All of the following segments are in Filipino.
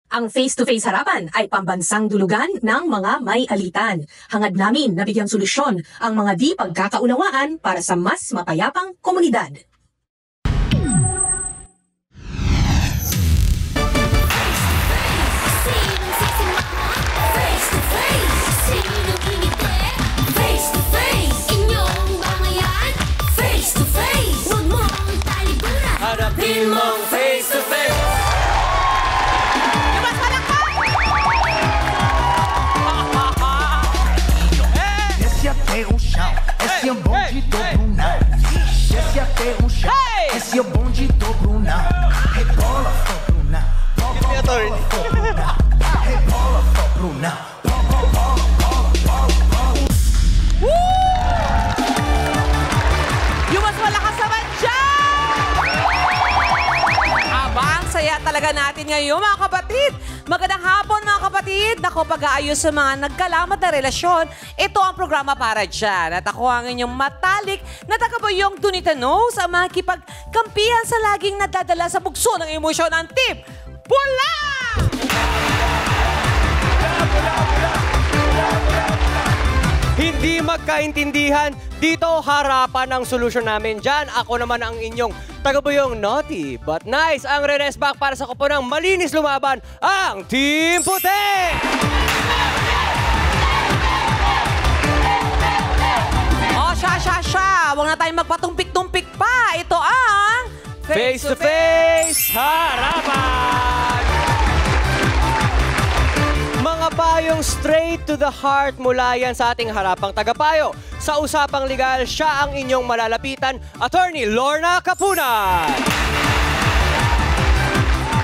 Ang face-to-face harapan ay pambansang dulugan ng mga may alitan. Hangad namin na bigyang solusyon ang mga di pagkakaunawaan para sa mas mapayapang komunidad. Harapin mong face-to-face. Desce até o chão, esse é o bonde do Brunão. Desce até o chão, esse é o bonde do Brunão. Rebola, for Brunão. Rebola, for Brunão. Rebola, for Brunão. Yung mas malakas naman dyan! Aba, ang saya talaga natin ngayon, mga kapatid. Magandang hapon, mga kapatid. Ako, pag-aayos sa mga nagkalamat na relasyon, ito ang programa para dyan. At ako ang inyong matalik na tagabayong Donita Knows, ang makikipagkampihan sa laging nadadala sa bugso ng emosyon ng Team Pula! Hindi magkaintindihan, dito harapan ang solusyon namin dyan. Ako naman ang inyong tagabayong naughty but nice. Ang re-rest back para sa koponang malinis lumaban, ang Team Puti! O, siya! Huwag na tayong magpatumpik-tumpik pa. Ito ang... Face-to-face harapan! Mga payong straight to the heart mula yan sa ating harapang tagapayo. Sa usapang legal, siya ang inyong malalapitan, Attorney Lorna Capunan.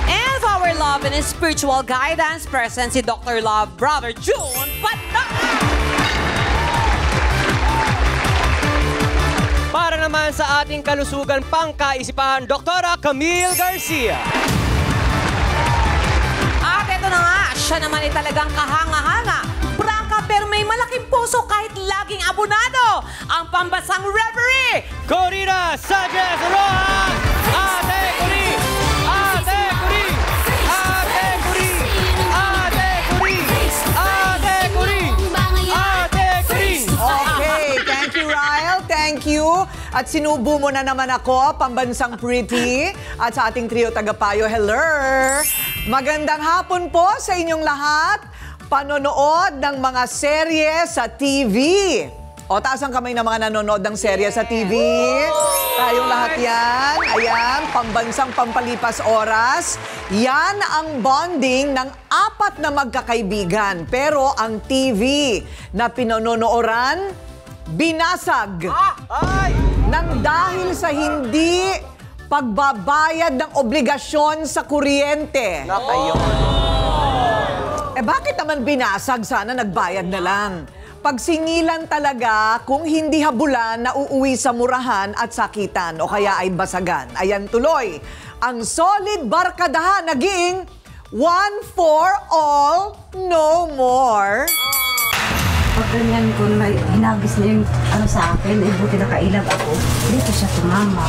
And for our love and spiritual guidance, present si Dr. Love, Brother June Pataan. Para naman sa ating kalusugan pangkaisipan, Dr. Camille Garcia. At ito na nga, siya naman ay talagang kahanga-hanga. Prangka pero may malaking puso kahit laging abonado. Ang pambasang referee, Corina Sanchez Rojas! Ate Cori! Ate Cori! Ate Cori! Ate Cori! Ate Cori! Ate Cori! Okay, thank you, Ryle. Thank you. At sinubo mo na naman ako, pambansang pretty. At sa ating trio tagapayo, hello! Magandang hapon po sa inyong lahat. Panonood ng mga serye sa TV. O, taas ang kamay ng mga nanonood ng serye sa TV. Tayong lahat yan. Ayan, pambansang pampalipas oras. Yan ang bonding ng apat na magkakaibigan. Pero ang TV na pinononooran, binasag. Nang dahil sa hindi pagbabayad ng obligasyon sa kuryente. Eh bakit naman binasag? Sana nagbayad na lang. Pagsingilan talaga kung hindi habulan na uuwi sa murahan at sakitan o kaya ay basagan. Ayan tuloy. Ang solid barkadahan naging one for all, no more. Pag ganyan ko na hinagis na yung sa akin, buti nakailag ako, dito siya tumama.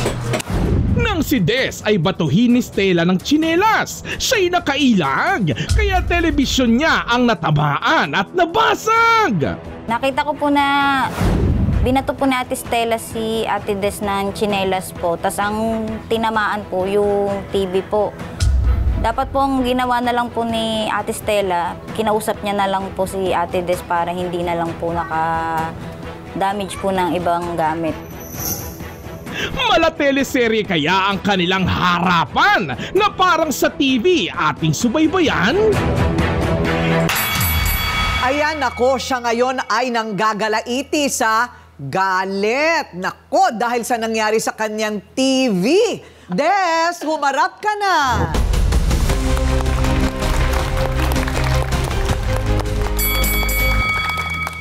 Nang si Des ay batuhin ni Stella ng tsinelas, siya'y nakailag, kaya telebisyon niya ang natamaan at nabasag. Nakita ko po na binato po ni Ate Stella si Ate Des ng tsinelas po, tas ang tinamaan po yung TV po. Dapat pong ginawa na lang po ni Ate Stella, kinausap niya na lang po si Ate Des para hindi na lang po naka-damage po ng ibang gamit. Mala teleserye kaya ang kanilang harapan na parang sa TV ating subaybayan? Ayan, nako, siya ngayon ay nanggagalaiti sa galit. Nako, dahil sa nangyari sa kanyang TV. Des, humarap ka na.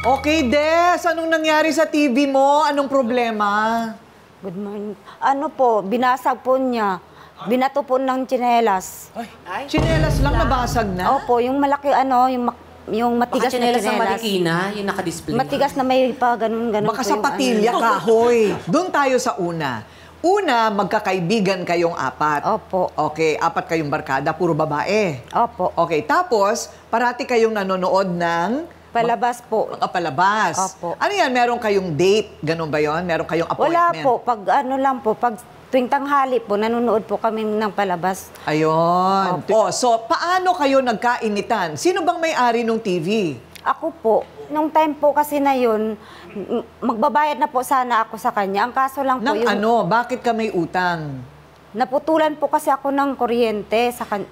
Okay, Des, anong nangyari sa TV mo? Anong problema? Good morning. Ano po, binasag po niya. Binato po ng tsinelas. Tsinelas lang nabasag na? Opo, yung malaki yung matigas na tsinelas. Ang marikina, yung nakadisplay. Matigas na may pa ganun. Baka sa patilya, kahoy. Doon tayo sa una. Una, magkakaibigan kayong apat. Opo. Okay, apat kayong barkada, puro babae. Opo. Okay, tapos, parati kayong nanonood ng... Palabas po. Mga palabas. Opo. Ano yan? Meron kayong date? Ganun ba yon? Meron kayong appointment? Wala po. Pag ano lang po, pag tuwing tanghali po, nanonood po kami ng palabas. Ayun. Oh, so, paano kayo nagkainitan? Sino bang may-ari ng TV? Ako po, nung time po kasi na yun, magbabayad na po sana ako sa kanya. Ang kaso lang po Nang yung... ano? Bakit ka may utang? Naputulan po kasi ako ng kuryente sa kanya.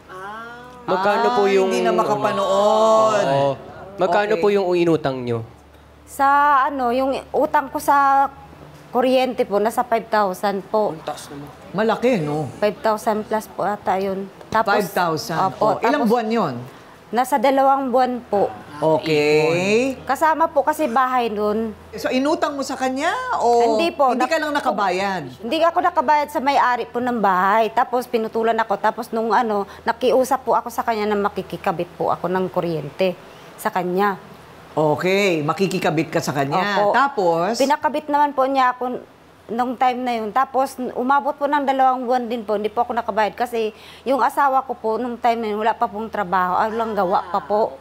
Magkano po yung... Hindi na makapanood. Oo. Magkano Okay. po yung inutang nyo? Sa ano, yung utang ko sa kuryente po, nasa 5,000 po. Malaki, no? 5,000 plus po ata yun. Tapos, 5,000. Opo, Oh, ilang tapos buwan yon? Nasa 2 buwan po. Okay. Kasama po kasi bahay nun. So, inutang mo sa kanya o Hindi po. hindi ka lang nakabayad? Hindi ako nakabayad sa may-ari po ng bahay. Tapos pinutulan ako. Tapos nung ano, nakiusap po ako sa kanya na makikikabit po ako ng kuryente sa kanya. Okay, makikikabit ka sa kanya. Opo. Tapos, Pinakabit naman po niya ako nung time na yun. Tapos umabot po ng 2 buwan din po. Hindi po ako nakabayad kasi yung asawa ko po nung time na yun, wala pa pong trabaho. Walang gawa pa po.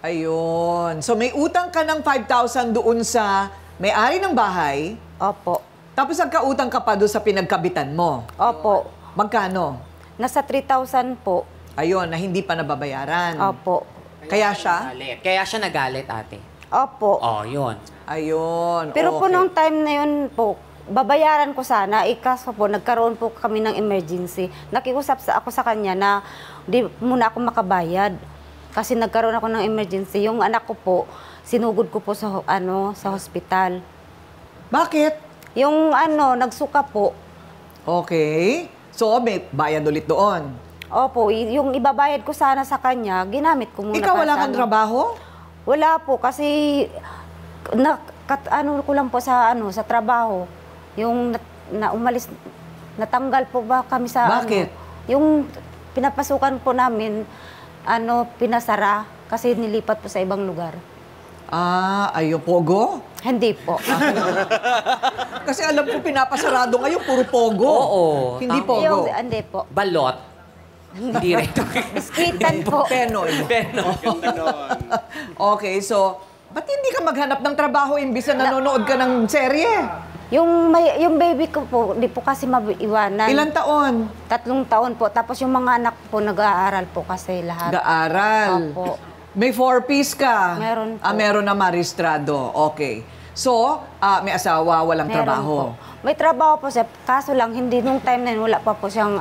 ayun. So, may utang ka ng 5,000 doon sa may-ari ng bahay. Opo. Tapos, nagkautang ka pa doon sa pinagkabitan mo. Opo. Magkano? Nasa 3,000 po. Ayun, na hindi pa nababayaran. Opo. Kaya siya? Kaya siya nagalit, ate. Opo. Oh, yun. Ayun, Pero po okay. nung time na yun po, babayaran ko sana. Kaso po, nagkaroon po kami ng emergency. Nakiusap ako sa kanya na di muna ako makabayad. Kasi nagkaroon ako ng emergency. Yung anak ko po, sinugod ko po sa, sa hospital. Bakit? Yung nagsuka po. Okay. So, may bayad ulit doon. Opo, yung ibabayad ko sana sa kanya, ginamit ko muna. Ikaw para wala sa kang trabaho? Wala po kasi ko lang po sa sa trabaho. Yung umalis, natanggal po ba kami sa Bakit? yung pinapasukan po namin pinasara kasi nilipat po sa ibang lugar. Ah, ayun, pogo? Hindi po. Kasi alam ko pinapasarado ngayon, puro pogo. Oo. Hindi Tama. pogo. Hindi po. Balot. Hindi rin. Biskitan po. Penoy. Okay, so, ba't hindi ka maghanap ng trabaho imbis na nanonood ka ng serye? Yung baby ko po, di po kasi maiwanan. Ilang taon? 3 taon po. Tapos yung mga anak po, nag-aaral po kasi lahat. Gaaral. Opo. May 4-piece ka? Meron po. Ah, meron na maristrado. Okay. So, may asawa, walang Meron trabaho. po. May trabaho po siya. Kaso lang, hindi nung time na yun, wala pa po siyang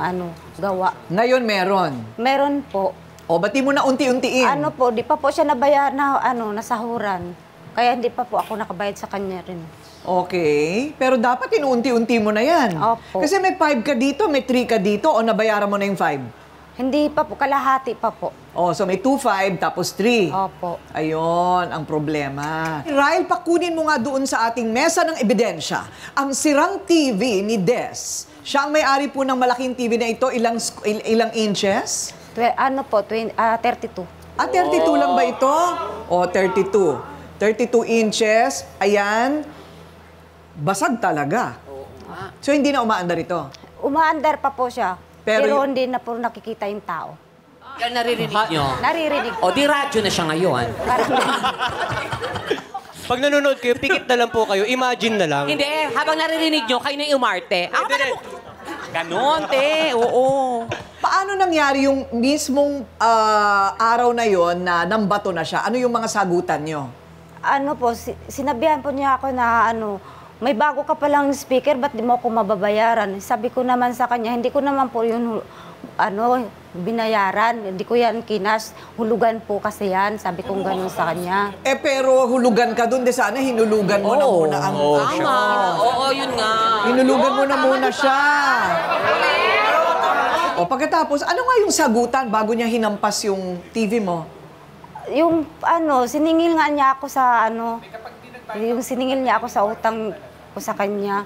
gawa. Ngayon meron. Meron po. O, ba't di mo na unti-untiin? Di pa po siya nabayar na nasahuran. Kaya hindi pa po ako nakabayad sa kanya rin. Okay. Pero dapat inuunti-unti mo na yan. Opo. Kasi may 5 ka dito, may 3 ka dito, o nabayaran mo na yung 5? Hindi pa po, kalahati pa po. Oh, so may 2-5 tapos 3. Opo. Ayun, ang problema. Ryle, pakunin mo nga doon sa ating mesa ng ebidensya ang sirang TV ni Des. Siya ang may-ari po ng malaking TV na ito. Ilang inches? 32. Ah, 32 lang ba ito? Oh, 32. 32 inches. Ayan. Basag talaga. So, hindi na umaandar ito. Umaandar pa po siya. Pero Pero hindi na po nakikita yung tao. Kaya naririnig nyo. Naririnig. O, di radyo na siya ngayon. Parang Pag nanonood kayo, pikit na lang po kayo. Imagine na lang. Hindi, habang naririnig nyo, kayo na yung umarte. Ako pa na po. Ganon, te. Oo. Paano nangyari yung mismong araw na yon na nambato na siya? Ano yung mga sagutan nyo? Sinabihan po niya ako na may bago ka palang speaker, ba't di mo ako mababayaran? Sabi ko naman sa kanya, hindi ko naman po yun, binayaran. Hindi ko yan kinas. Hulugan po kasi yan. Sabi ko ganun sa kanya. Pero hulugan ka doon, de sana hinulugan mo na muna ang... Tama. Oo, yun nga. Hinulugan mo na muna siya. O pagkatapos, ano nga yung sagutan bago niya hinampas yung TV mo? Yung siningil nga niya ako sa yung siningil niya ako sa utang ko sa kanya.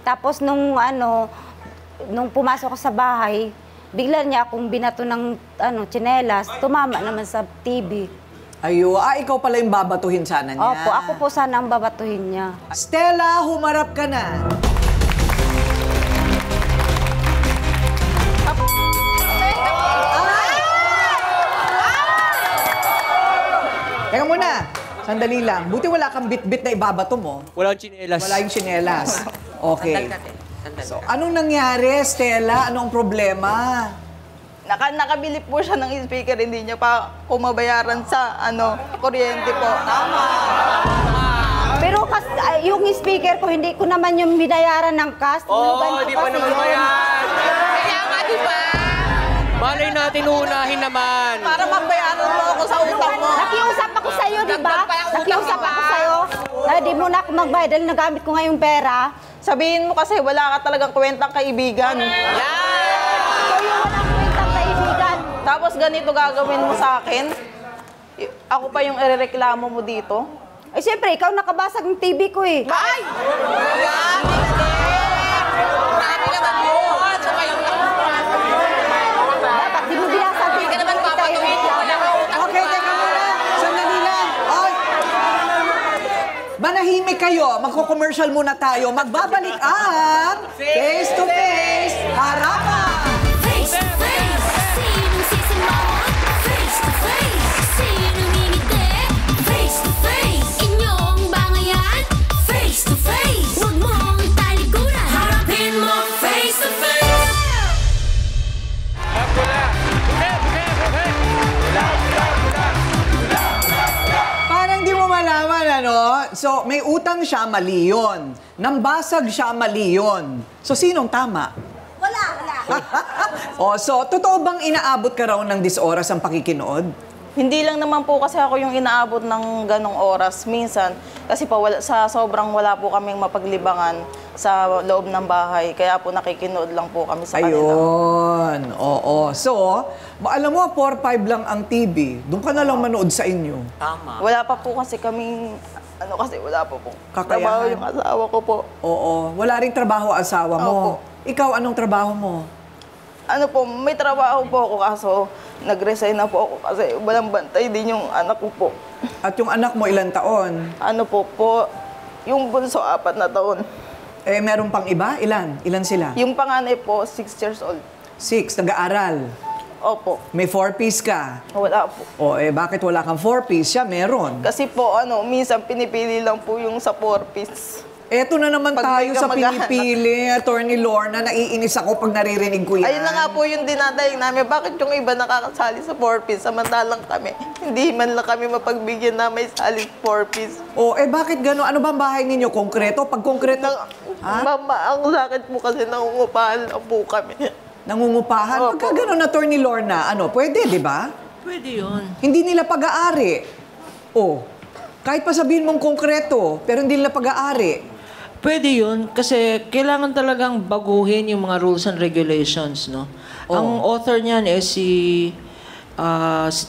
Tapos nung pumasok ko sa bahay, bigla niya akong binato ng tsinelas, tumama naman sa TV. Ikaw pala yung babatuhin sana niya. Opo, ako po sana ang babatuhin niya. Stella, humarap ka na. Teka muna. Sandali lang. Buti wala kang bit-bit na ibabato mo. Walang chinelas. Wala yung tsinelas. Okay. So, anong nangyari, Stella? Anong problema? Nakabili po siya ng speaker, hindi niya pa kumabayaran sa kuryente po. Pero yung speaker ko, hindi ko naman yung binayaran ng cash. Oo, di pa naman bayan. Kaya nga, di ba? Malay natin uunahin naman. Para magbayaran mo ako sa utang mo. Nakiusap ako sa'yo, di ba? Nakiusap ako sa'yo. Na di mo na ako magbayad dahil nagamit ko nga yung pera. Sabihin mo kasi wala ka talagang kwentang kaibigan. So yung walang kwentang kaibigan. Tapos ganito gagawin mo sa akin. Ako pa yung irereklamo mo dito. Ay, siyempre, ikaw nakabasag ng TV ko eh. Ay! Grabe naman yun! Dapat di mo binasag. Hindi ka naman papatuhin mo. Okay, teka muna. Sandali lang. Oy! Manahimik kayo. Magko-commercial muna tayo. Magbabalik ang Face to Face Harapan. Face to face, sinong sisimangot? Face to face, sinong ngingiti? Face to face, inyong bangayan? Face to face, huwag mong talikuran. Harapin mo face to face. Parang di mo malaman, ano? So, may utang siya, mali yun. Nambasag siya, mali yun. So, sinong tama? Wala. So, totoo bang inaabot ka raw ng oras ang pakikinood? Hindi lang naman po kasi ako yung inaabot ng ganong oras. Minsan, kasi po sa sobrang wala po kaming mapaglibangan sa loob ng bahay. Kaya po nakikinood lang po kami sa kanila. Ayun. Oo. So, alam mo, 4-5 lang ang TV. Doon ka na lang manood sa inyo. Wala pa po kasi kaming, kasi wala pa po. Kakayahan. Trabaho yung asawa ko po. Oo. Wala ring trabaho asawa mo. Opo. Ikaw, anong trabaho mo? May trabaho po ako kaso nag-resign na po ako kasi walang bantay din yung anak ko po. At yung anak mo, ilang taon? Yung bunso, 4 na taon. Eh, meron pang iba? Ilan? Ilan sila? Yung panganay po, 6 years old. 6, nag-aaral. Opo. May 4-piece ka. Wala po. O, bakit wala kang 4-piece? Siya, meron. Kasi po, minsan pinipili lang po yung sa 4-piece. Eto na naman Pag tayo may sa kamag-anak. pinipili, Attorney Lorna. Naiinis ako pag naririnig ko yan. Ayun na nga po yung dinadaig namin. Bakit yung iba nakakasali sa 4-piece samantalang kami? Hindi man lang kami mapagbigyan na may sali 4-piece. O, bakit gano'n? Ano bang bahay ninyo? Konkreto? Pag konkreto, Mama, ang sakit po kasi nangungupahan lang po kami. nangungupahan. Pagka gano'n, Attorney Lorna, pwede, di ba? Pwede yun. Hindi nila pag-aari. O, kahit pa sabihin mong konkreto, pero hindi nila pag-aari. Pwede yun kasi kailangan talagang baguhin yung mga rules and regulations, no? Ang author niyan si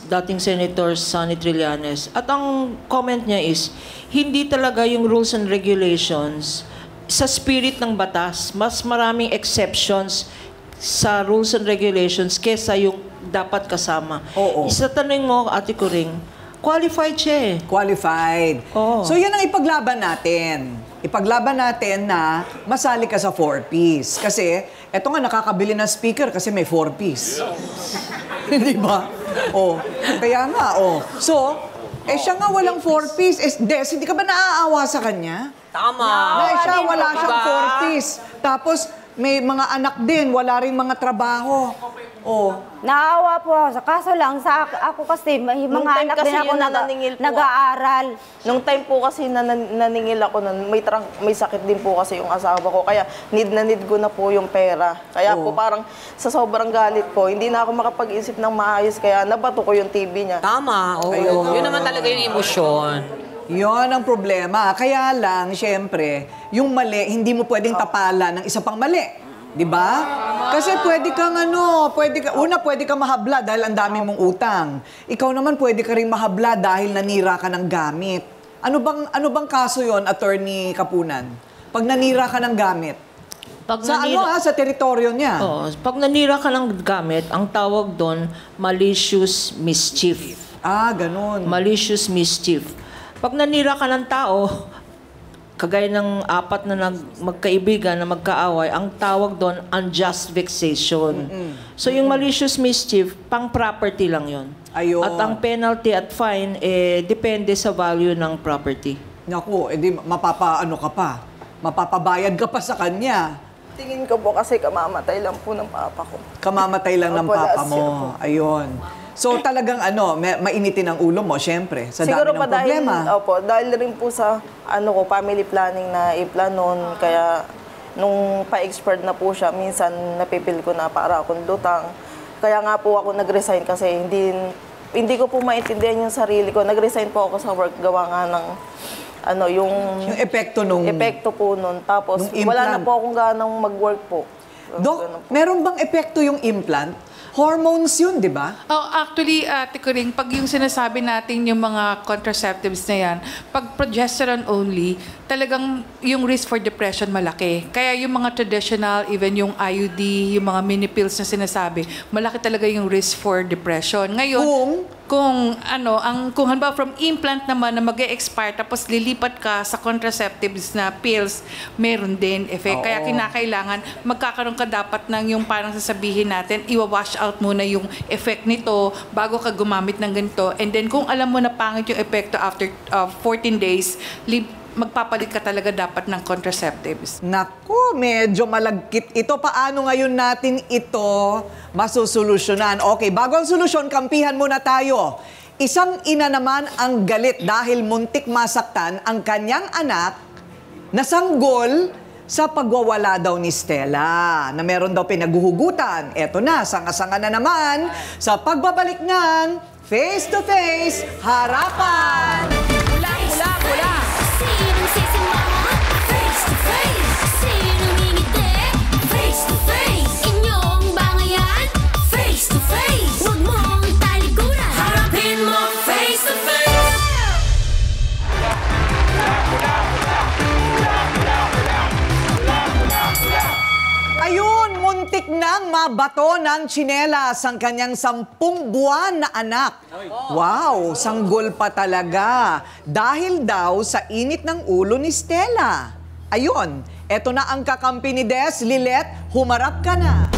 dating Senator Sonny Trillanes. At ang comment niya is, hindi talaga yung rules and regulations sa spirit ng batas. Mas maraming exceptions sa rules and regulations kesa yung dapat kasama. Oo. Isa tanong mo, Ate Kuring, qualified siya eh. Qualified. Oo. So, yan ang ipaglaban natin. Ipaglaban natin na masali ka sa 4-piece. Kasi, eto nga, nakakabili ng speaker kasi may 4-piece. Di ba? Kaya nga, So, siya nga walang 4-piece. Des, hindi ka ba naaawa sa kanya? Tama. Na siya, wala siyang 4-piece. Tapos, may mga anak din, wala rin mga trabaho. Naawa po ako. Kaso lang, ako kasi, may Nung mga time anak kasi din ako yun na naningil po nag-aaral. Nung time po kasi naningil ako nun, may sakit din po kasi yung asawa ko. Kaya need ko na po yung pera. Kaya po parang sa sobrang galit po, hindi na ako makapag-isip ng maayos. Kaya nabato ko yung TV niya. Tama. Oo. Yun naman talaga yung emosyon. Yon ang problema. Kaya lang, syempre, yung mali, hindi mo pwedeng tapala ng isa pang mali. Di ba? Kasi pwede kang pwede kang mahabla dahil ang dami mong utang. Ikaw naman pwede ka rin mahabla dahil nanira ka ng gamit. Ano bang kaso yon, Attorney Kapunan? Pag nanira ka ng gamit? Sa teritoryo niya? Pag nanira ka ng gamit, ang tawag doon, malicious mischief. Ganun. Malicious mischief. Pag nanira ka ng tao, kagaya ng apat na magkaibigan na magkaaway, ang tawag doon, unjust vexation. So yung malicious mischief, pang property lang yon. Ayun. At ang penalty at fine, depende sa value ng property. Naku, edi mapapaano ka pa. Mapapabayad ka pa sa kanya. Tingin ko po kasi kamamatay lang po ng papa ko. Kamamatay lang ng Opo, papa last year po. mo. Ayun. So talagang mainitin ang ulo mo, syempre, sa Siguro dami ng pa dahil, problema. dahil rin po sa family planning na i-planon, kaya nung pa-expert na po siya, minsan napipil ko na para akong lutang. Kaya nga po ako nag-resign kasi hindi ko po maintindihan yung sarili ko. Nag-resign po ako sa work, gawa nga ng yung epekto nung epekto po nun. Tapos nung wala implant. na po akong ganang mag-work po. Dok, meron bang epekto yung implant? Hormones yun, di ba? Oh, actually, Ate Coring, pag yung sinasabi natin yung mga contraceptives na yan, pag progesterone only, talagang yung risk for depression malaki. Kaya yung mga traditional, even yung IUD, yung mga mini pills na sinasabi, malaki talaga yung risk for depression. Ngayon, kung halimbawa from implant naman na mag-e-expire tapos lilipat ka sa contraceptives na pills, meron din effect. Oo. Kaya kinakailangan magkakaroon ka dapat ng yung parang sasabihin natin, iwa-wash out muna yung effect nito bago ka gumamit ng ganito. And then kung alam mo na pangit yung epekto after 14 days, magpapalit ka talaga dapat ng contraceptives. Naku, medyo malagkit ito. Paano ngayon natin ito masusolusyonan? Okay, bago ang solusyon, kampihan muna tayo. Isang ina naman ang galit dahil muntik masaktan ang kanyang anak na sanggol sa pagwawala daw ni Stella, na meron daw pinaghuhugutan. Eto na, sanga-sanga na naman sa pagbabalik ng Face to Face Harapan! Mula! Sinong sisimangot? Face to face. Sinong ngingiti? Face to face. Inyong bangayan? Face to face. Huwag mong talikuran. Harapin mo face to face. Ayun, muntik nang mabato ng tsinelas ang kanyang 10 buwan na anak. Wow, sanggol pa talaga. Dahil daw sa init ng ulo ni Stella. Ayun, eto na ang kakampi ni Des. Lilet, humarap ka na.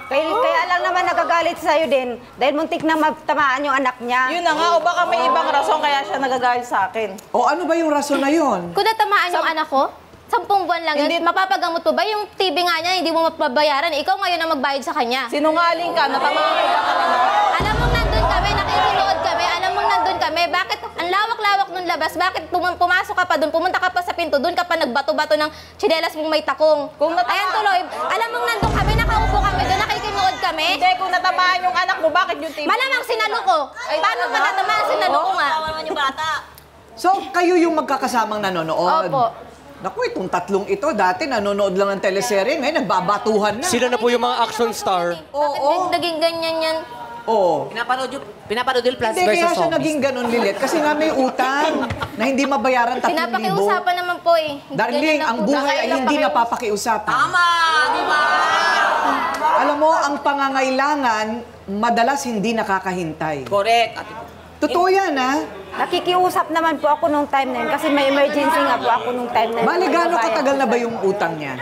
Kaya lang naman nagagalit sa'yo din dahil muntik na matamaan yung anak niya. Yun na nga, o baka may ibang rason kaya siya nagagalit sa akin. O ano ba yung rason na yun? Kung natamaan yung anak ko, 10 buwan lang yun, mapapagamot mo ba? Yung TV nga niya, hindi mo mapabayaran. Ikaw ngayon ang magbayad sa kanya. Sinungaling ka, natamaan ka talaga. Alam mong nandun kami, nakikinood kami, alam mong nandun kami. Bakit ang lawak-lawak nung labas? Bakit pumasok ka pa dun, pumunta ka pa sa pinto, dun ka pa nagbato-bato ng tsinelas mong may takong. Ayan tuloy, alam mong nandun kami, nakaupo kami dun, nakikinood kami. Hindi, kung natamaan yung anak mo, bakit yung TV? Malamang sinalo ko. Paano ba natamaan? Sinalo ko nga. So, kayo yung magkakasamang nanonood? Opo. Naku, itong tatlong ito, dati nanonood lang ng teleserye, ngayon nagbabatuhan na. Sila na po yung mga action star. Bakit naging ganyan yan? Oo. Pinapanood yung Plants Hindi, kaya vs. siya Zombies. naging ganun, Lilet. Kasi nga may utang na hindi mabayaran 3,000. Pinapakiusapan naman po eh. Darling, ang buhay ay hindi napapakiusapan. Tama, di ba? Alam mo, ang pangangailangan, madalas hindi nakakahintay. Correct. Totoo yan, ha? Nakikiusap naman po ako nung time na yun kasi may emergency nga po ako nung time na yun. Bali, gaano katagal na ba yung utang niya?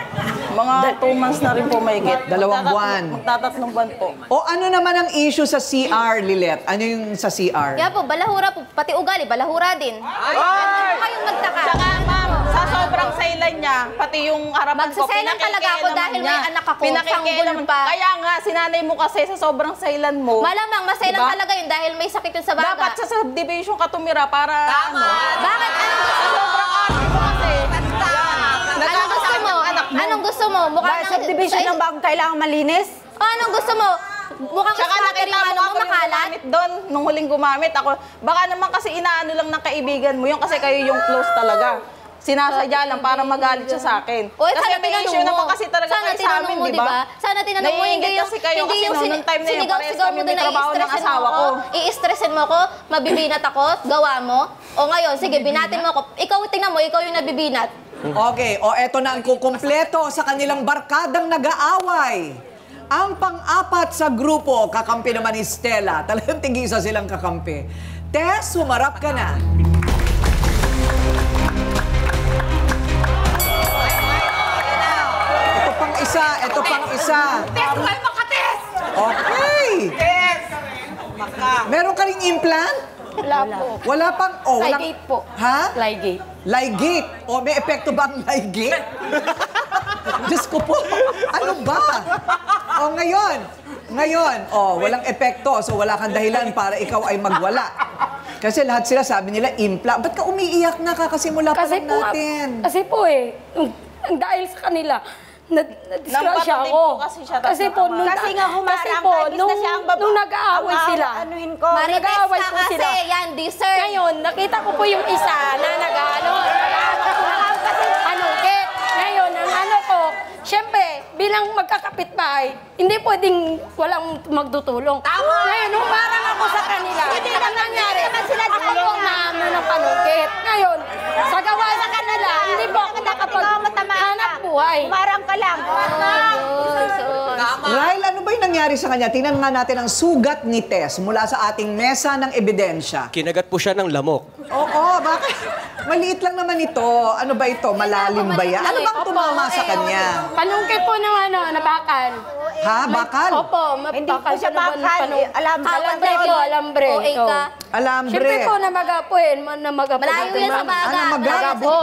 Mga 2 months na rin po mahigit. 2 buwan. Magtatatlong buwan po. O ano naman ang issue sa CR, Lilet? Ano yung sa CR? Kaya po, balahura po, pati ugali, balahura din. Ay! Ano kayong magtaka? Saka ma'am, sa sobrang sailan niya, pati yung harapan ko, Magsasailan talaga ako dahil may anak ako, sanggol pa. Kaya nga, sinanay mo kasi sa sobrang sailan mo. Malamang, masailan Diba? talaga yun dahil may sakit yun sa baga. Dapat sa subdivision ka tumira para ano. Bakit? Anong gusto mo? Anong gusto mo? Mukha Dahil subdivision ng bagong kailangan malinis? O, anong gusto mo? Mukhang Tsaka scatter yung nakita ano mo mo, ako yung makalat. gumamit doon, nung huling gumamit ako. Baka naman kasi inaano lang ng kaibigan mo yun kasi kayo yung close talaga. Sinasadya lang para magalit siya sa akin. O, kasi sana may tinanong issue mo. naman kasi talaga Sana kayo sa tinanong amin, mo, di ba? Sana tinanong mo, Naiingit hindi yung, kasi kayo hindi kasi yung nung time na yun, parehas sinigaw-sigaw kami mo may doon na trabaho ng i-stressin mo asawa ako. ko. I-stressin mo ako, mabibinat ako, gawa mo. O ngayon, sige, binatin mo ako. Ikaw, tingnan mo, ikaw yung nabibinat. Okay, o eto na ang kukumpleto sa kanilang barkadang nag-aaway. Ang pang-apat sa grupo, kakampi naman ni Stella. Talagang tig-isa silang kakampi. Tess, humarap ka na. Ito pang isa. Tess, kalma ka, Tess! Okay. Tess! Meron ka ring implant? Wala po. Wala pang... Oh, walang... Ligate po. Ha? Ligate. Ligate. O, may epekto ba ang ligate? Diyos ko po. Ano ba? O, ngayon, walang epekto. So, wala kang dahilan para ikaw ay magwala. Kasi lahat sila sabi nila, implant. Ba't ka umiiyak na kakasimula pa lang natin? Kasi po dahil sa kanila, na-disgrasya ako. Kasi po, nung nag-aaway sila. Marites ka kasi, yan, deserve. Ngayon, nakita ko po yung isa na nag-anungkit. Ngayon, ang ano ko, syempre, bilang magkakapitbahay, hindi pwedeng walang magdutulong. Ngayon, humarang ako sa kanila. Hindi naman nangyari. Ako po naano ng panungkit. Ngayon, sa gawa sa kanila, hindi po ako nakapaghanap buhay. Umarang ka lang. Ryle, ano ba yung nangyari sa kanya? Tingnan nga natin ang sugat ni Tess mula sa ating mesa ng ebidensya. Kinagat po siya ng lamok. Oo, bakit? Maliit lang naman ito. Ano ba ito? Malalim ba yan? Ano bang tumama sa kanya? Panungkit po ng bakal. Ha? Bakal? Opo, Hindi po siya bakal. Alambre po, alambre. Alambre. Siyempre po, namaga po Malayo yan sa baga. Namaga po.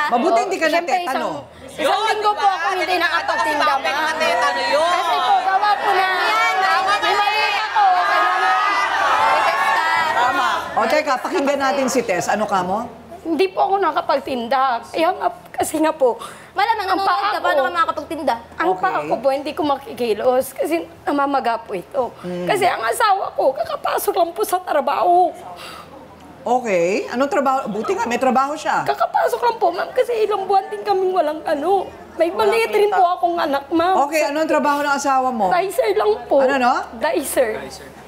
Mabuti hindi ka natetano. Isang linggo po ako hindi nakapagtinda. Kasi po, gawa po na may mali ako. Tama. O teka, pakinggan natin si Tess. Ano ka mo? Hindi po ako nakapagtinda. Kaya nga, kasi nga po, Malamang nanonood ka, paano ka makakapagtinda? ang paa ko po, hindi ko makikilos kasi namamaga po ito. Kasi ang asawa ko, kakapasok lang po sa trabaho. Okay. Anong trabaho? Buti nga, may trabaho siya. Kakapasok lang po, ma'am, kasi ilang buwan din kaming walang ano. May maliit rin po akong anak, ma'am. Okay, anong trabaho ng asawa mo? Dicer lang po. Ano, no? Dicer.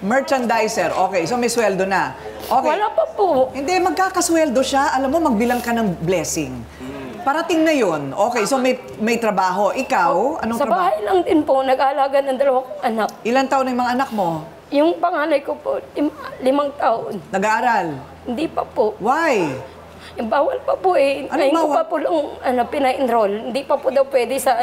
Merchandiser. Okay, so may sweldo na. Okay. Wala pa po. Hindi, magkakasweldo siya. Alam mo, magbilang ka ng blessing. Parating na yun. Okay, so may trabaho. Ikaw, anong Sa trabaho? bahay lang din po, nag-aalaga ng 2 anak. Ilan taon na yung mga anak mo? Yung panganay ko po, 5 taon. Nag-aaral? Hindi pa po. Why? Yung bawal pa po eh. Anong Ngayon ko bawal? pa po lang pina-enroll. Hindi pa po daw pwede sa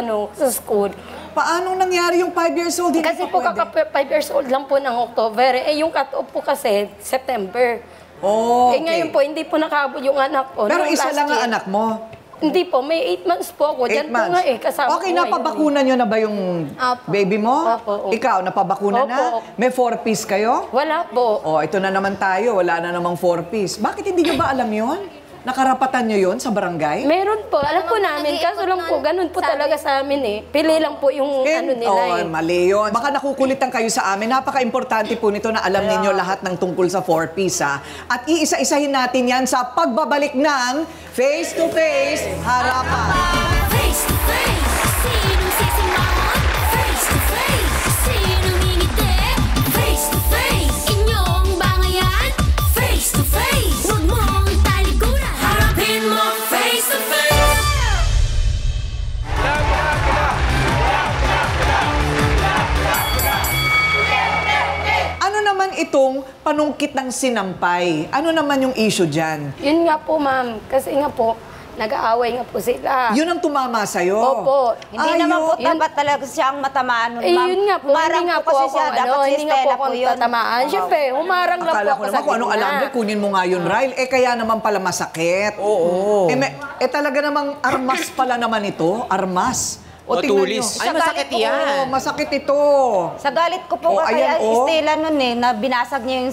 school. Paano nangyari yung 5 years old? Hindi Kasi pa po pwede? 5 years old lang po ng October. Eh yung cut-off po kasi September. Oh, Eh ngayon po, hindi po nakaabot yung anak ko. Pero Nung isa last lang ang year. anak mo. Hindi po, may 8 months po ako. 8 Diyan po months. nga kasama Okay, ko ngayon. napabakunan nyo na ba yung Opo. baby mo? Opo, opo. Ikaw, napabakuna na? Opo. May 4-piece kayo? Wala po. Oh, ito na naman tayo. Wala na namang 4-piece. Bakit hindi nyo ba alam yon? Nakarapatan nyo yon sa barangay? Meron po. Alam po namin. Kaso lang po, ganun po talaga sa amin eh. Pili lang po yung nila Oh, eh. mali yun. Baka nakukulitan kayo sa amin. Napaka-importante po nito na alam ninyo lahat ng tungkol sa 4-piece, ha? At iisa-isahin natin yan sa pagbabalik ng Face to Face Harapan. Face to face, sinong sisimangot? Face to face, sinong ngingiti? Face to face, inyong bangayan? Face to face, huwag mong talikuran. Harapin mo face to face. Ano naman itong panungkit ng sinampay? Ano naman yung issue dyan? Yun nga po, ma'am. Kasi nga po, nag-aaway nga po sila. Yun ang tumama sa'yo? Opo. Hindi naman po dapat talaga siya ang matamaan nun, Eh, ma'am. yun nga po, Humarang hindi nga po kasi ako, siya. Dapat si hindi nga po Stella ako po yun. tatamaan. Siyempre, humarang lang po Akala ako ko sa naman kung anong gitna. alambre, kunin mo nga yun, Ryle. Eh, kaya naman pala masakit. Oo. Talaga namang armas pala naman ito. Armas. O, tingnan tulis. nyo. Ay, masakit yan. Oo, masakit ito. Sa galit ko po Oh, kay ayan, oh. Stella nun na binasag niya yung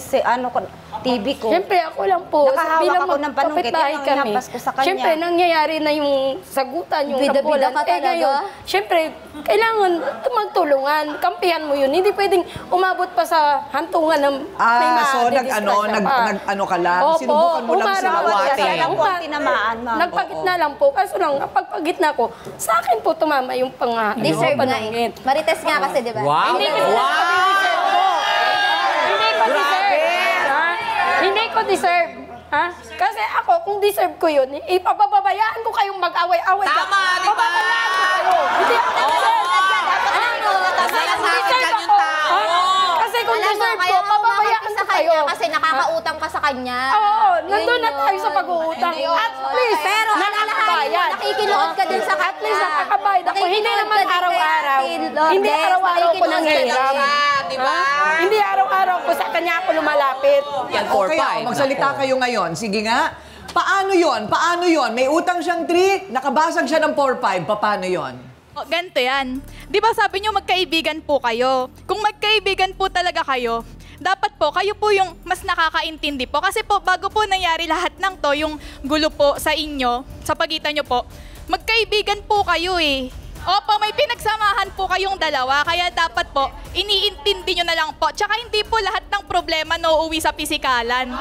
TV ko. Siyempre, ako lang po. Nakahawak bilang ako ng panungkit. kapitbahay Yun ang kami. inampas ko sa kanya. Siyempre, nangyayari na yung sagutan, yung Bida-bida rambulan. ka talaga? Ngayon, siyempre, kailangan magtulungan. Kampihan mo yun. Hindi pwedeng umabot pa sa hantungan ng may So nag-ano ka lang? Sinubukan mo lang sila Siya lang po ang tinamaan, ma'am. Nagpagitna lang po. Kaso lang, pagpagitna ko, sa akin po tumama yung Deserve na panungkit. eh. Marites nga kasi, di ba? Wow! Hindi ko deserve. Hindi ko deserve. Ha? Hindi ko deserve. Ha? Kasi ako, kung deserve ko yun, ipababayaan ko kayong mag-away-away. Tama, di ba? Pababayaan ko kayo. Hindi ako deserve. Kasi kung deserve ko, pababayaan ko kayo. Kasi nakakautang ka sa kanya. Oo, nandun na tayo sa pag-uutang. At least, pero nakakabayad. nakikiluhod ka din sa kanya. At least nakakabayad ako. Hindi naman araw-araw. Hindi araw-araw ko nangyayram. Diba? Hindi araw-araw ko sa kanya ako lumalapit. Yan, Okay, 4-5. magsalita kayo ngayon. Sige nga. Paano yon? Paano yon? May utang siyang 3, nakabasag siya ng 4-5. Paano yon? O, ganito yan. Di ba sabi nyo magkaibigan po kayo? Kung magkaibigan po talaga kayo, dapat po kayo po yung mas nakakaintindi po. Kasi po bago po nangyari lahat ng to, yung gulo po sa inyo, sa pagitan nyo po, magkaibigan po kayo eh. Opo, may pinagsamahan po kayong dalawa, kaya dapat po, iniintindi nyo na lang po. Tsaka hindi po lahat ng problema nauuwi sa pisikalan.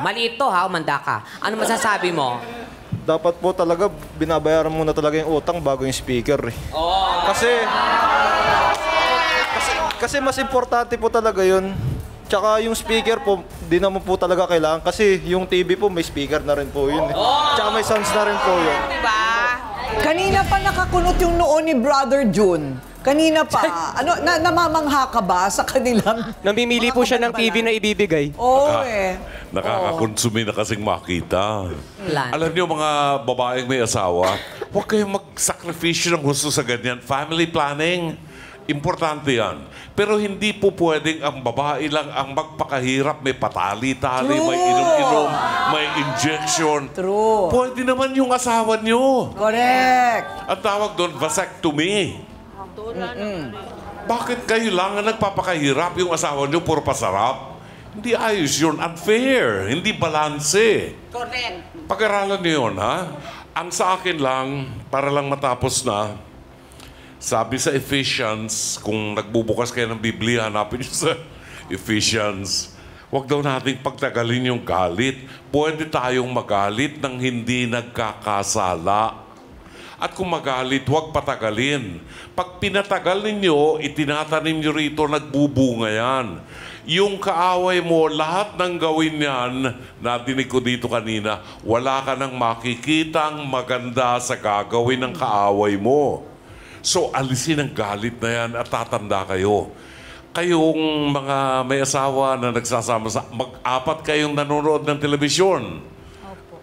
Maliit to ha, umanda ka. Ano masasabi mo? Dapat po talaga, binabayaran muna talaga yung utang bago yung speaker. Kasi mas importante po talaga yun. Tsaka yung speaker po, di naman po talaga kailangan. Kasi yung TV po, may speaker na rin po yun. Tsaka may sounds na rin po yun. Diba? Kanina pa nakakunot yung noo ni Brother June. Kanina pa. Namamangha ka ba sa kanilang... Namimili po siya ng TV na ibibigay. Oo Nakakakonsumi na kasing makita. Alam niyo mga babaeng may asawa, huwag kayong magsakripisyo ng gusto sa ganyan. Family planning, importante yan. Pero hindi po pwedeng ang babae lang ang magpakahirap. May patali-tali, may inom-inom, may injection. True. Pwede naman yung asawa niyo. Correct. Ang tawag doon, vasectomy. Bakit kayo lang ang nagpapakahirap yung asawa niyo puro pasarap? Hindi ayos yun. Unfair. Hindi balanse. Correct. Pag-aralan niyo yun, ha? Ang sa akin lang, para lang matapos na, sabi sa Ephesians, kung nagbubukas kayo ng Biblia, hanapin niyo sa Ephesians, huwag daw nating pagtagalin yung galit. Pwede tayong magalit nang hindi nagkakasala. At kung magalit, huwag patagalin. Pag pinatagal ninyo, itinatanim nyo rito, nagbubunga yan. Yung kaaway mo, lahat ng gawin yan, nadinig ko dito kanina, wala ka nang makikitang maganda sa gagawin ng kaaway mo. So, alisin ang galit na yan at tatanda kayo. Kayong mga may asawa na nagsasama sa... Mag-apat kayong nanonood ng telebisyon.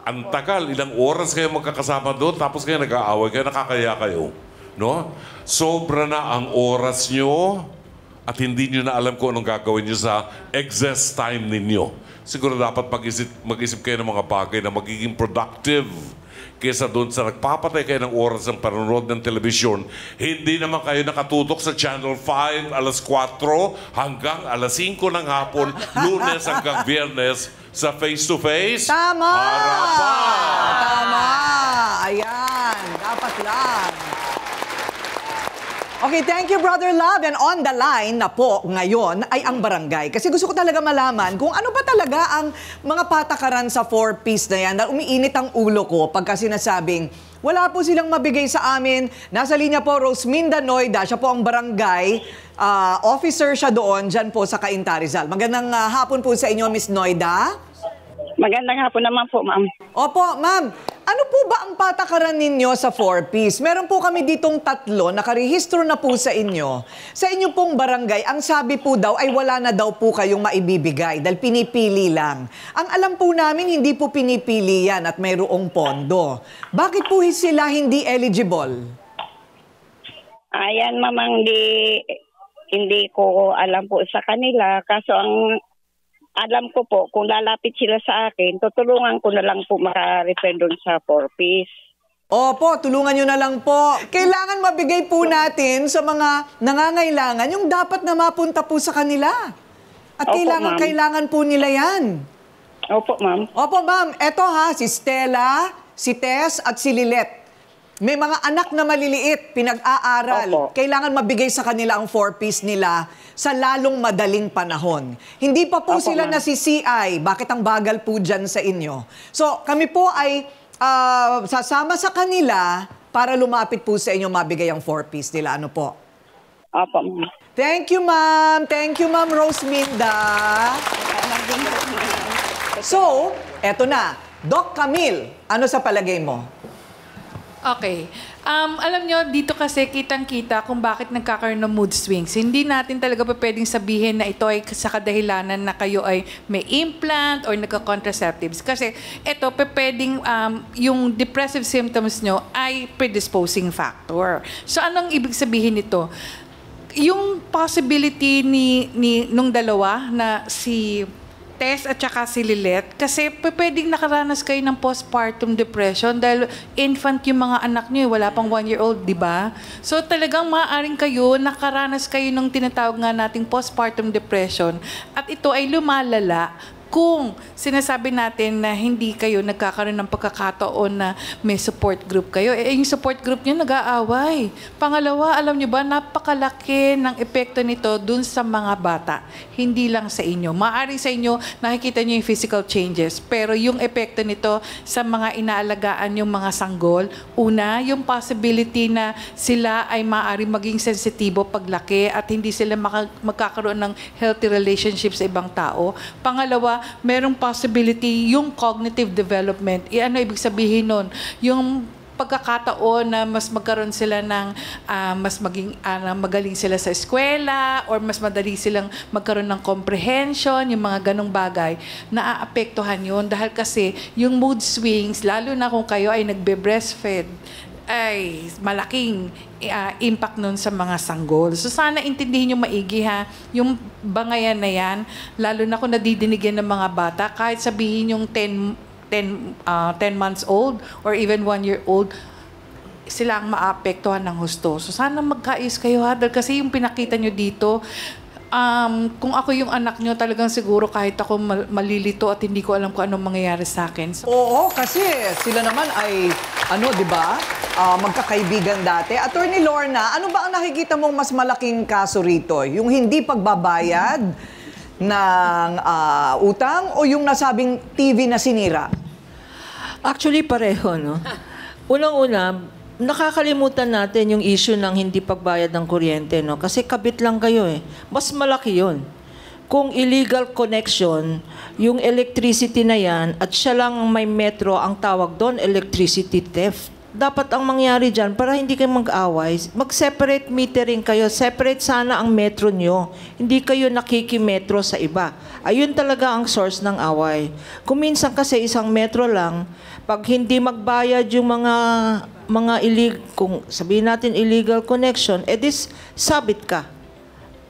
Ang tagal, ilang oras kayo magkakasama doon, tapos kayo nag-aaway kayo, nakakaya kayo. No? Sobra na ang oras nyo at hindi nyo na alam kung anong gagawin nyo sa excess time ninyo. Siguro dapat mag-isip kayo ng mga bagay na magiging productive kesa doon sa nagpapatay kayo ng oras ng panonood ng telebisyon. Hindi naman kayo nakatutok sa Channel 5 alas 4 hanggang alas 5 ng hapon, Lunes hanggang Biyernes sa face-to-face. Tama! Harapan! Tama! Ayan, dapat lang. Okay, thank you, Brother Love. And on the line na po ngayon ay ang barangay. Kasi gusto ko talaga malaman kung ano ba talaga ang mga patakaran sa 4-piece na yan. Dahil umiinit ang ulo ko pagka sinasabing wala po silang mabigay sa amin. Nasa linya po, Rosminda Noida. Siya po ang barangay officer siya doon, dyan po sa Cainta, Rizal. Magandang hapon po sa inyo, Miss Noida. Magandang hapon naman po, ma'am. Opo, ma'am. Ano po ba ang patakaran ninyo sa 4-piece? Meron po kami ditong 3, nakarehistro na po sa inyo. Sa inyo pong barangay, ang sabi po daw ay wala na daw po kayong maibibigay dahil pinipili lang. Ang alam po namin, hindi po pinipili yan at mayroong pondo. Bakit po sila hindi eligible? Ayan, ma'am, hindi ko alam po sa kanila. Kaso ang alam ko po, kung lalapit sila sa akin, tutulungan ko na lang po maka-refer doon sa 4-piece. Opo, tulungan nyo na lang po. Kailangan mabigay po natin sa mga nangangailangan yung dapat na mapunta po sa kanila. At Opo, kailangan po nila yan. Opo, ma'am. Opo, ma'am. Eto ha, si Stella, si Tess at si Lilet. May mga anak na maliliit, pinag-aaral. Opo. Kailangan mabigay sa kanila ang 4-piece nila sa lalong madaling panahon. Hindi pa po Opo, sila ma'am. nasi-CI. Bakit ang bagal po dyan sa inyo? So, kami po ay sasama sa kanila para lumapit po sa inyo mabigay ang 4-piece nila. Ano po? Opo, ma'am. Thank you, ma'am. Thank you, ma'am Rosminda. So, eto na. Doc Camille, ano sa palagay mo? Okay. Alam nyo, dito kasi kitang-kita kung bakit nagkakaroon ng mood swings. Hindi natin talaga pa pwedeng sabihin na ito ay sa kadahilanan na kayo ay may implant or nagka-contraceptives. Kasi ito, pwedeng yung depressive symptoms nyo ay predisposing factor. So, anong ibig sabihin nito? Yung possibility nung dalawa na si Tess at saka si Lilet, kasi pwedeng nakaranas kayo ng postpartum depression dahil infant yung mga anak nyo, wala pang 1-year-old, di ba? So talagang maaaring kayo, nakaranas kayo ng tinatawag nga nating postpartum depression at ito ay lumalala kung sinasabi natin na hindi kayo nagkakaroon ng pagkakataon na may support group kayo, yung support group nyo nag-aaway. Pangalawa, alam nyo ba, napakalaki ng epekto nito dun sa mga bata. Hindi lang sa inyo. Maaari sa inyo, nakikita nyo yung physical changes, pero yung epekto nito sa mga inaalagaan yung mga sanggol, una, yung possibility na sila ay maaari maging sensitibo paglaki at hindi sila magkakaroon ng healthy relationships sa ibang tao. Pangalawa, merong possibility yung cognitive development. Ano ibig sabihin nun? Yung pagkakataon na mas magkaroon sila ng mas maging magaling sila sa eskwela or mas madali silang magkaroon ng comprehension, yung mga ganong bagay, naaapektuhan yun dahil kasi yung mood swings, lalo na kung kayo ay nagbe-breastfeed, ay malaking impact nun sa mga sanggol. So sana intindihin nyo maigi ha, yung bangayan na yan, lalo na kung nadidinig yan ng mga bata, kahit sabihin yung 10 months old or even 1-year-old, sila ang maapektuhan ng husto. So sana magkaayos kayo ha, dahil kasi yung pinakita nyo dito, kung ako yung anak nyo, talagang siguro kahit ako malilito at hindi ko alam kung anong mangyayari sa akin. So, oo, kasi sila naman ay, di ba, magkakaibigan dati. Attorney Lorna, ano ba ang nakikita mong mas malaking kaso rito? Yung hindi pagbabayad ng utang o yung nasabing TV na sinira? Actually, pareho, no? Unang-una, nakakalimutan natin yung issue ng hindi pagbayad ng kuryente, no? Kasi kabit lang kayo eh. Mas malaki yun. Kung illegal connection, yung electricity na yan, at siya lang may metro, ang tawag doon, electricity theft. Dapat ang mangyari dyan, para hindi kayo mag-away, mag-separate metering kayo. Separate sana ang metro nyo. Hindi kayo nakikimetro sa iba. Ayun talaga ang source ng away. Kung minsan kasi isang metro lang, pag hindi magbayad yung mga kung sabihin natin illegal connection, sabit ka.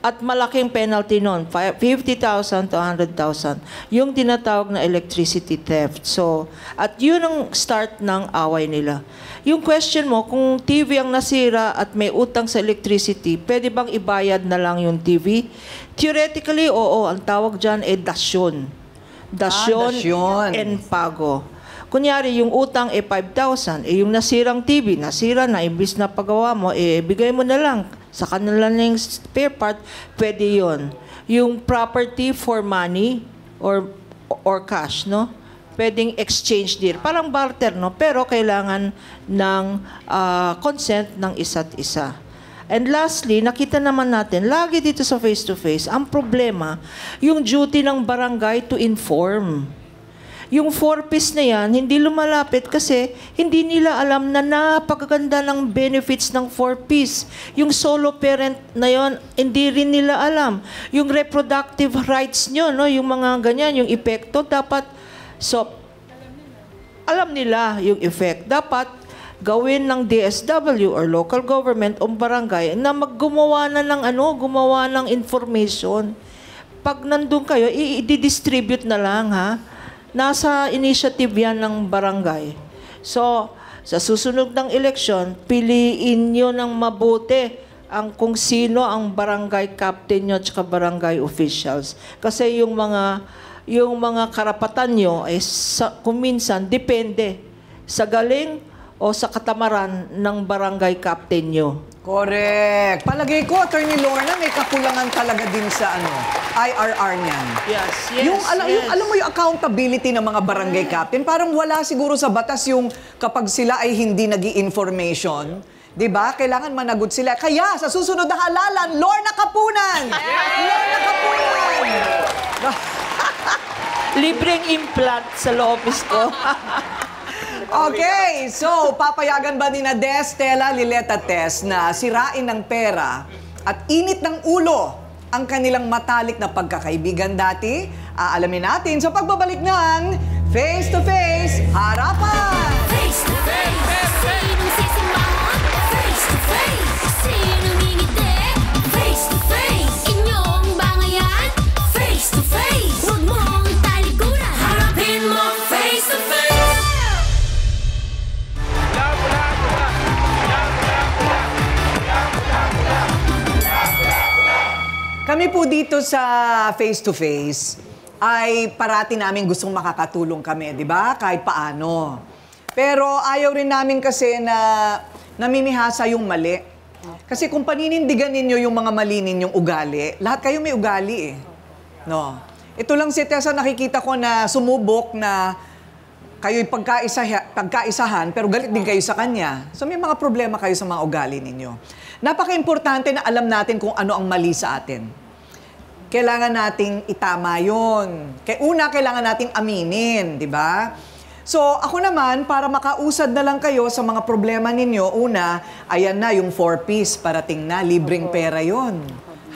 At malaking penalty nun, 50,000 to 100,000. Yung tinatawag na electricity theft. So, at yun ang start ng away nila. Yung question mo, kung TV ang nasira at may utang sa electricity, pwede bang ibayad na lang yung TV? Theoretically, oo. Ang tawag dyan ay dasyon. Dasyon and pago. Kunyari, yung utang 5,000, yung nasirang TV, nasira na, imbis na pagawa mo, bigay mo na lang. Sa kanila na yung spare part, pwede yun. Yung property for money or cash, no? Pwedeng exchange deal. Parang barter, no? Pero kailangan ng consent ng isa't isa. And lastly, nakita naman natin, lagi dito sa face-to-face, ang problema, yung duty ng barangay to inform. Yung 4Ps na yan, hindi lumalapit kasi hindi nila alam na napakaganda ng benefits ng 4Ps. Yung solo parent na yon, hindi rin nila alam. Yung reproductive rights nyo, no? Yung mga ganyan, yung epekto, dapat, alam nila yung effect. Dapat gawin ng DSW or local government o barangay na gumawa na ng information. Pag nandun kayo, i-distribute na lang, ha? Nasa initiative yan ng barangay. So, sa susunod ng eleksyon, piliin nyo ng mabuti kung sino ang barangay captain nyo at barangay officials. Kasi yung mga karapatan nyo ay kung minsan depende sa galing o sa katamaran ng barangay captain nyo. Correct. Palagay ko, Attorney Lorna, may kakulangan talaga din sa IRR niyan. Yes. Yung alam mo yung accountability ng mga barangay captain, parang wala siguro sa batas yung kapag sila ay hindi nag-i-information, Diba? Kailangan managot sila. Kaya sa susunod na halalan, Lorna Kapunan! Lorna Kapunan! Libreng implant sa office ko. Okay, so papayagan ba ni na Des, Stella, Lilet at Tess na sirain ng pera at init ng ulo ang kanilang matalik na pagkakaibigan dati? Aalamin natin sa pagbabalik ng Face to Face Harapan! Face to face, sinong sisimangot? Face to face, sinong ngingiti? Face to face, inyong bangayan? Face to face, huwag mong talikuran, harapin mo face to face. Kami po dito sa Face to Face ay parati namin gustong makakatulong kami, di ba? Kahit paano. Pero ayaw rin namin kasi na namimihasa yung mali. Kasi kung paninindigan ninyo yung mga mali ninyong ugali, lahat kayo may ugali eh. No. Ito lang si Tessa nakikita ko na sumubok na kayo'y pagkaisahan pero galit din kayo sa kanya. So may mga problema kayo sa mga ugali ninyo. Napaka-importante na alam natin kung ano ang mali sa atin. Kailangan nating itama yun. Kailangan nating aminin, di ba? So, ako naman, para makausad na lang kayo sa mga problema ninyo, una, ayan na, yung 4-piece, parating na, libreng pera yon.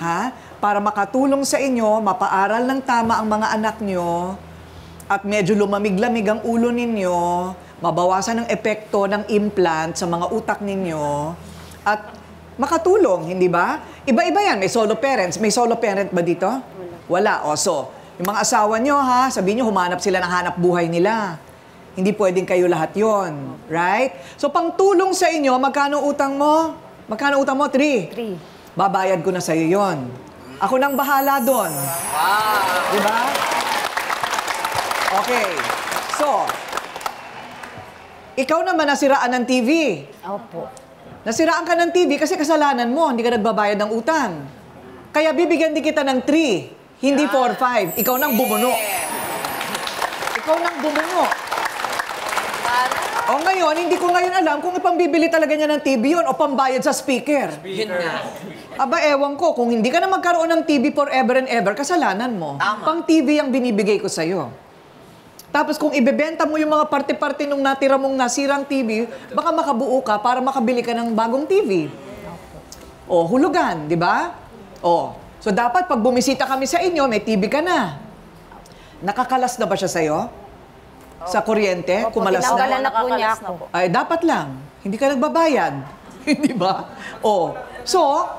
Ha? Para makatulong sa inyo, mapaaral ng tama ang mga anak nyo, at medyo lumamig-lamig ang ulo ninyo, mabawasan ang epekto ng implant sa mga utak ninyo, at makatulong, hindi ba? Iba-iba yan. May solo parents. May solo parent ba dito? Wala. O, so, yung mga asawa nyo, ha, sabihin nyo, humanap sila ng hanap buhay nila. Hindi pwedeng kayo lahat yon, right? So, pang tulong sa inyo, magkano utang mo? Magkano utang mo? 3. Babayad ko na sa'yo yon. Ako nang bahala doon. Wow! Diba? Okay. So, ikaw naman nasiraan ng TV. Opo. Nasiraan ka ng TV kasi kasalanan mo, hindi ka nagbabayad ng utang. Kaya bibigyan din kita ng 3, hindi 4, 5. Ikaw nang bumuno. Ikaw nang bumuno. O ngayon, hindi ko ngayon alam kung ipambibili talaga niya ng TV yun o pambayad sa speaker. Yun nga. Aba, ewan ko, kung hindi ka na magkaroon ng TV forever and ever, kasalanan mo. Pang TV ang binibigay ko sa'yo. Tapos kung ibebenta mo yung mga parte-parte nung natira mong nasirang TV, baka makabuo ka para makabili ka ng bagong TV. O, hulugan, di ba? O, so dapat pag bumisita kami sa inyo, may TV ka na. Nakakalas na ba siya sa'yo? Sa kuryente? Kumalas na? Tinanggalan na po niya ako. Ay, dapat lang. Hindi ka nagbabayad. Hindi ba? O, so,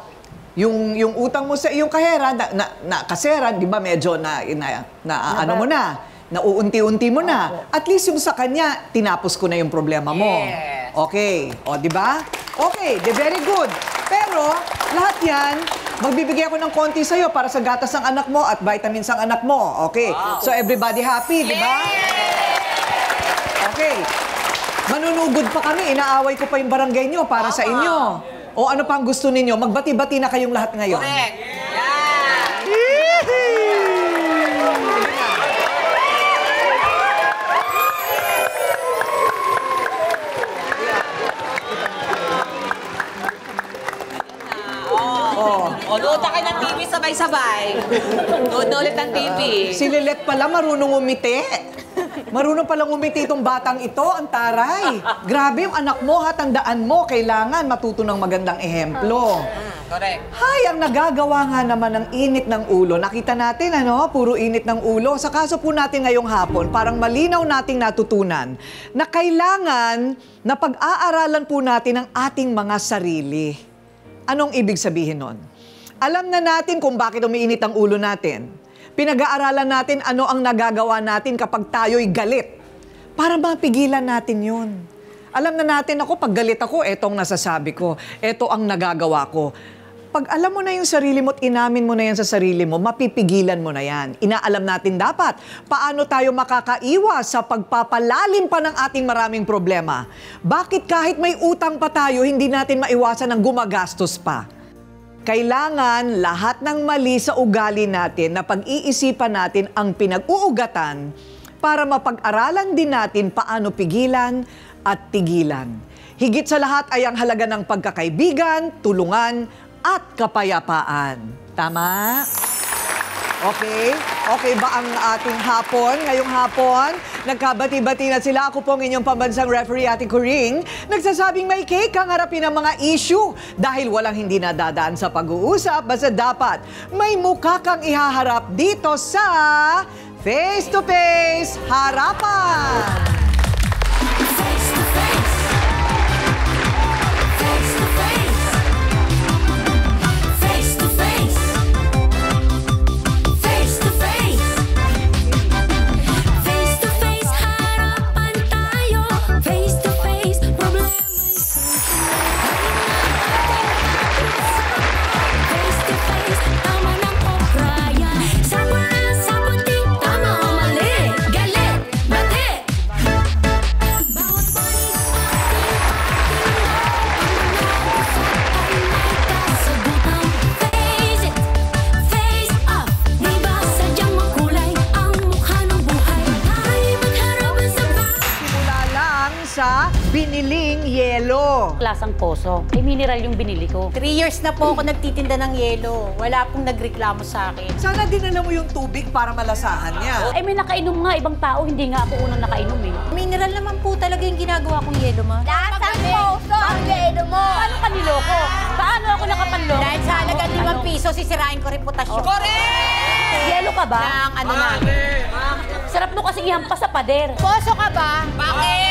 yung utang mo sa iyong kahera, kasera, di ba medyo ano mo na? Nauunti-unti mo na. At least yung sa kanya, tinapos ko na yung problema mo. Yes. Okay. O, di ba? Okay, very good. Pero, lahat yan, magbibigay ako ng konti sa'yo para sa gatas ng anak mo at vitamins ng anak mo. Okay. Wow. So, everybody happy, di ba? Okay. Manunugod pa kami. Inaaway ko pa yung barangay nyo para sa inyo. O, ano pang gusto ninyo? Magbati-bati na kayong lahat ngayon. Correct. Nood na kayo ng TV sabay-sabay. Nood na ulit ng TV. Si Lilet pala marunong umiti. Marunong palang umiti itong batang ito, ang taray. Grabe yung anak mo, ha, tandaan mo, kailangan matuto ng magandang ehemplo. Correct. Hay, ang nagagawa nga naman ng init ng ulo. Nakita natin, ano, puro init ng ulo. Sa kaso po natin ngayong hapon, parang malinaw nating natutunan na kailangan na pag-aaralan po natin ang ating mga sarili. Anong ibig sabihin nun? Alam na natin kung bakit umiinit ang ulo natin. Pinag-aaralan natin ano ang nagagawa natin kapag tayo'y galit. Para mapigilan natin yun. Alam na natin ako, pag galit ako, etong nasasabi ko. Eto ang nagagawa ko. Pag alam mo na yung sarili mo at inamin mo na yan sa sarili mo, mapipigilan mo na yan. Inaalam natin dapat paano tayo makakaiwas sa pagpapalalim pa ng ating maraming problema. Bakit kahit may utang pa tayo, hindi natin maiwasan ng gumagastos pa? Kailangan lahat ng mali sa ugali natin na pag-iisipan natin ang pinag-uugatan para mapag-aralan din natin paano pigilan at tigilan. Higit sa lahat ay ang halaga ng pagkakaibigan, tulungan, at kapayapaan. Tama? Okay? Okay ba ang ating hapon? Ngayong hapon, nagkabati-bati na sila. Ako pong inyong pambansang referee, Ate Coring, nagsasabing may cake ang harapin ng mga issue dahil walang hindi nadadaan sa pag-uusap. Basta dapat may mukha kang ihaharap dito sa Face-to-Face Harapan! Sa biniling yelo. Lasang poso. Eh, mineral yung binili ko. 3 years na po ako nagtitinda ng yelo. Wala pong nagreklamo sa akin. Sana dinala mo yung tubig para malasahan niya. Eh, may nakainom nga. Ibang tao, hindi nga ako unang nakainom eh. Mineral naman po talaga yung ginagawa kong yelo, ma. Lasang poso ang yelo mo. Paano ka niloko? Paano ako nakapanloko? Dahil sa halagang 5 piso, sisirain ko reputasyon. Correct! Yelo ka ba? Ng ano na. Sarap mo kasi ihampas sa pader. Poso ka ba? Bakit?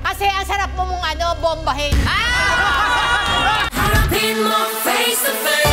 Kasi ang sarap mo mong bombahin. Harapin mo face to face.